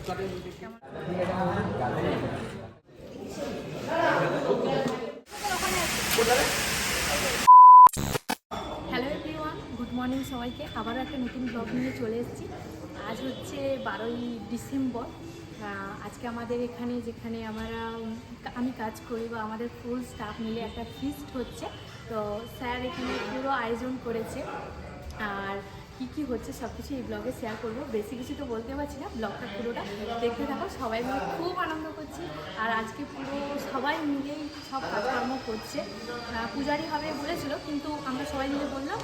Hello everyone, good morning সবাইকে। আবারও একটা নতুন ব্লগ নিয়ে চলে এসেছি। আজ হচ্ছে 12ই ডিসেম্বর। আজকে আমাদের এখানে যেখানে আমি কাজ করি বা আমাদের ফুল স্টাফ মিলে একটা ফিস্ট হচ্ছে। তো স্যার এখানে পুরো আয়োজন করেছে, আর কি হচ্ছে সব কিছু এই ব্লগে শেয়ার করবো। বেশি কিছু তো বলতে পারছি না, ব্লগটা পুরোটা দেখতে থাকো। সবাই মিলে খুব আনন্দ করছি, আর আজকে পুরো সবাই মিলেই সব কাজকর্ম করছে। পূজারি হবে বলেছিল, কিন্তু আমরা সবাই মিলে বললাম,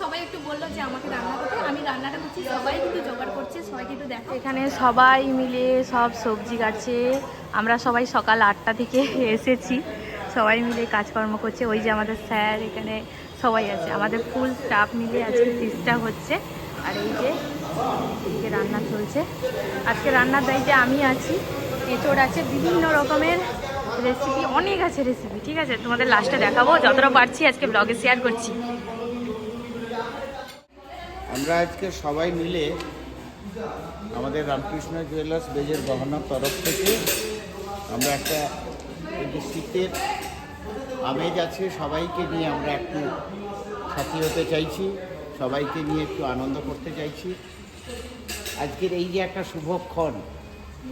সবাই একটু বললো যে আমাকে রান্না করতে। আমি রান্নাটা করছি, সবাই কিন্তু জোগাড় করছে। সবাইকে একটু দেখো, এখানে সবাই মিলে সব সবজি কাটছে। আমরা সবাই সকাল 8টা থেকে এসেছি, সবাই মিলে কাজকর্ম করছে। ওই যে আমাদের স্যার, এখানে সবাই আছে, আমাদের ফুল স্টাফ মিলে আজকে ফিস্টটা হচ্ছে। আর এই যে এদিকে রান্না চলছে। আজকে রান্নার দায়িত্বে আমি আছি। এঁচড় আছে, বিভিন্ন রকমের রেসিপি, অনেক আছে রেসিপি। ঠিক আছে, তোমাদের লাস্টে দেখাবো, যতটা পারছি আজকে ব্লগে শেয়ার করছি। আমরা আজকে সবাই মিলে আমাদের রামকৃষ্ণ জুয়েলার্স বেজের গহনার তরফ থেকে আমরা একটা এই যে শীতের আমেজ আছে, সবাইকে নিয়ে আমরা একটু সাথী হতে চাইছি, সবাইকে নিয়ে একটু আনন্দ করতে চাইছি। আজকের এই যে একটা শুভক্ষণ,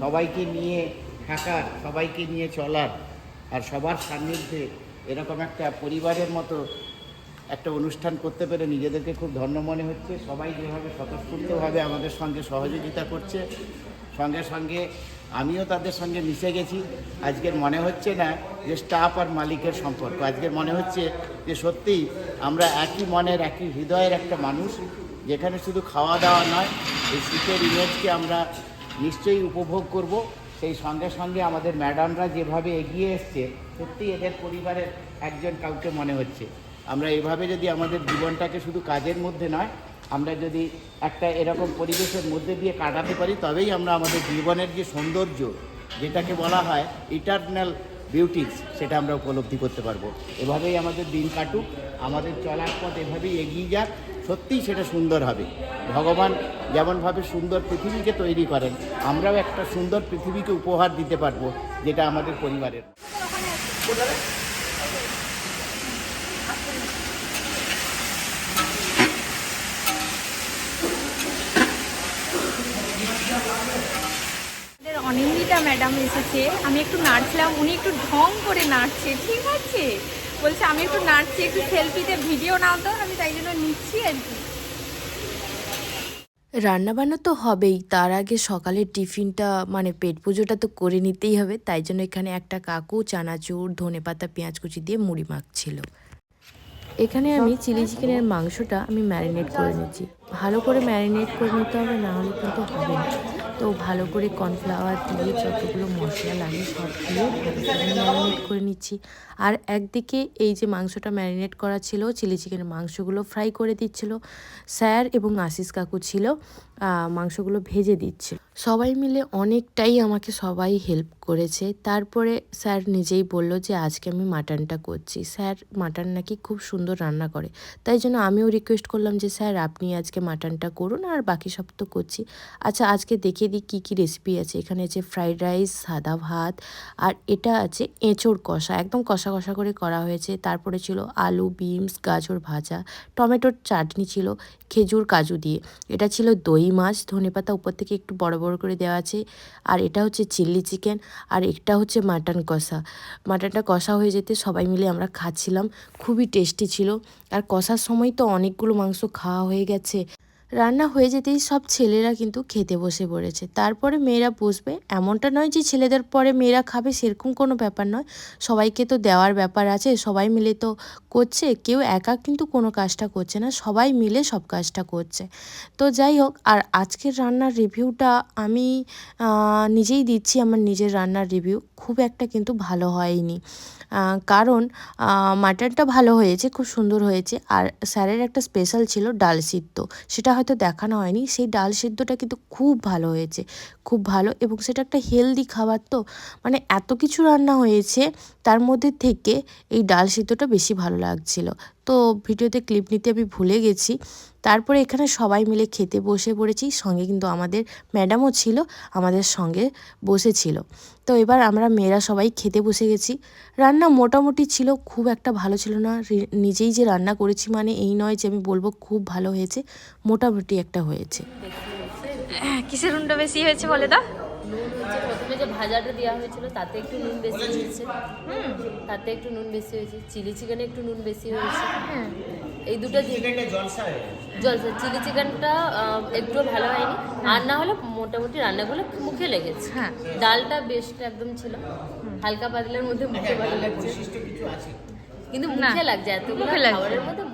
সবাইকে নিয়ে থাকার, সবাইকে নিয়ে চলার, আর সবার সান্নিধ্যে এরকম একটা পরিবারের মতো একটা অনুষ্ঠান করতে পেরে নিজেদেরকে খুব ধন্য মনে হচ্ছে। সবাই যেভাবে স্বতঃস্ফূর্তভাবে আমাদের সঙ্গে সহযোগিতা করছে, সঙ্গে সঙ্গে আমিও তাদের সঙ্গে মিশে গেছি। আজকের মনে হচ্ছে না যে স্টাফ আর মালিকের সম্পর্ক, আজকের মনে হচ্ছে যে সত্যিই আমরা একই মনের, একই হৃদয়ের একটা মানুষ, যেখানে শুধু খাওয়া দাওয়া নয়, এই শীতের ইমেজকে আমরা নিশ্চয়ই উপভোগ করব। সেই সঙ্গে সঙ্গে আমাদের ম্যাডামরা যেভাবে এগিয়ে এসছে, সত্যিই এদের পরিবারের একজন কাউকে মনে হচ্ছে। আমরা এভাবে যদি আমাদের জীবনটাকে শুধু কাজের মধ্যে নয়, আমরা যদি একটা এরকম পরিবেশের মধ্যে দিয়ে কাটাতে পারি, তবেই আমরা আমাদের জীবনের যে সৌন্দর্য, যেটাকে বলা হয় ইটারনাল বিউটিস, সেটা আমরা উপলব্ধি করতে পারবো। এভাবেই আমাদের দিন কাটুক, আমাদের চলার পথ এভাবেই এগিয়ে যাক, সত্যিই সেটা সুন্দর হবে। ভগবান যেমনভাবে সুন্দর পৃথিবীকে তৈরি করেন, আমরাও একটা সুন্দর পৃথিবীকে উপহার দিতে পারবো, যেটা আমাদের পরিবারের। অনিন্দিতা ম্যাডাম এসেছে, আমি একটু নাচলাম, উনি একটু ঢং করে নাচছে। ঠিক আছে, বলছে আমি একটু নাচছি, একটু সেলফিতে ভিডিও নাও তো, আমি তাই জন্য নিচ্ছি আর কি। রান্নাবান্না তো হবেই, তার আগে সকালের টিফিনটা মানে পেট পুজোটা তো করে নিতেই হবে। তাই জন্য এখানে একটা কাকু চানাচুর, ধনেপাতা, পেঁয়াজ কুচি দিয়ে মুড়ি মাখছিল। এখানে আমি চিলি চিকেনের মাংসটা আমি ম্যারিনেট করে নিচ্ছি। ভালো করে ম্যারিনেট করে নিতে হবে, না হলে কিন্তু হবে না। তো ভালো করে কর্নফ্লাওয়ার দিয়ে যতগুলো মশলা লাগে সব দিয়ে ভালো করে ম্যারিনেট করে নিচ্ছি। আর একদিকে এই যে মাংসটা ম্যারিনেট করা ছিল, চিলি চিকেনের মাংসগুলো ফ্রাই করে দিচ্ছিল স্যার, এবং আশিস কাকু ছিল মাংসগুলো ভেজে দিচ্ছিল। সবাই মিলে অনেকটাই আমাকে সবাই হেল্প করেছে। তারপরে স্যার নিজেই বলল যে আজকে আমি মাটনটা করছি। স্যার মাটন নাকি খুব সুন্দর রান্না করে, তাই জন্য আমিও রিকোয়েস্ট করলাম যে স্যার আপনি আজকে মাটনটা করুন, আর বাকি সব তো করছি। আচ্ছা, আজকে দেখিয়ে দিই কী কী রেসিপি আছে। এখানে আছে ফ্রাইড রাইস, সাদা ভাত, আর এটা আছে এঁচোড় কষা, একদম কষা কষা করে করা হয়েছে। তারপরে ছিল আলু, বিনস, গাজর ভাজা, টমেটোর চাটনি ছিল খেজুর কাজু দিয়ে। এটা ছিল দই মাছ, ধনেপাতা উপর থেকে একটু বড় বড় করে দেওয়া আছে। আর এটা হচ্ছে চিলি চিকেন, আর এটা হচ্ছে মাটন কষা। মাটনটা কষা হয়ে যেতে সবাই মিলে আমরা খাচ্ছিলাম, খুবই টেস্টি ছিল। আর কষার সময় তো অনেকগুলো মাংস খাওয়া হয়ে গেছে। রান্না হয়ে যেতেই সব ছেলেরা কিন্তু খেতে বসে পড়েছে। তারপরে মেয়েরা বসবে, এমনটা নয় যে ছেলেদের পরে মেয়েরা খাবে, সেরকম কোনো ব্যাপার নয়। সবাইকে তো দেওয়ার ব্যাপার আছে, সবাই মিলে তো করছে, কেউ একা কিন্তু কোনো কাজটা করছে না, সবাই মিলে সব কাজটা করছে। তো যাই হোক, আর আজকের রান্নার রিভিউটা আমি নিজেই দিচ্ছি, আমার নিজের রান্নার রিভিউ। খুব একটা কিন্তু ভালো হয়নি, কারণ মাটনটা ভালো হয়েছে, খুব সুন্দর হয়েছে। আর স্যারের একটা স্পেশাল ছিল ডাল সিদ্ধ, সেটা হয়তো দেখানো হয়নি। সেই ডাল সিদ্ধটা কিন্তু খুব ভালো হয়েছে, খুব ভালো। এবং সেটা একটা হেলদি খাবার, তো মানে এত কিছু রান্না হয়েছে, তার মধ্যে থেকে এই ডাল সিদ্ধটা বেশি ভালো লাগছিল। তো ভিডিওতে ক্লিপ নিতে আমি ভুলে গেছি। তারপরে এখানে সবাই মিলে খেতে বসে পড়েছি, সঙ্গে কিন্তু আমাদের ম্যাডামও ছিল, আমাদের সঙ্গে বসেছিল। তো এবার আমরা মেয়েরা সবাই খেতে বসে গেছি। রান্না মোটামুটি ছিল, খুব একটা ভালো ছিল না। নিজেই যে রান্না করেছি মানে এই নয় যে আমি বলবো খুব ভালো হয়েছে, মোটামুটি একটা হয়েছে। কিসের নুনটা বেশি হয়েছে বলে দাও? নুন হচ্ছে প্রথমে যে ভাজাটা দেওয়া হয়েছিল তাতে একটু নুন বেশি হয়েছে, তাতে একটু নুন বেশি হয়েছে। চিলি চিকেনে একটু নুন বেশি হয়েছে। এই দুটো জলসা। চিলি চিকেনটা একটু ভালো হয়নি, আর না হলে মোটামুটি রান্নাগুলো মুখে লেগেছে। হ্যাঁ। ডালটা বেস্ট একদম ছিল, হালকা পাতলের মধ্যে মুখে ভালো লাগছে, কিন্তু মুখে লাগছে এতগুলো খাবারের মধ্যে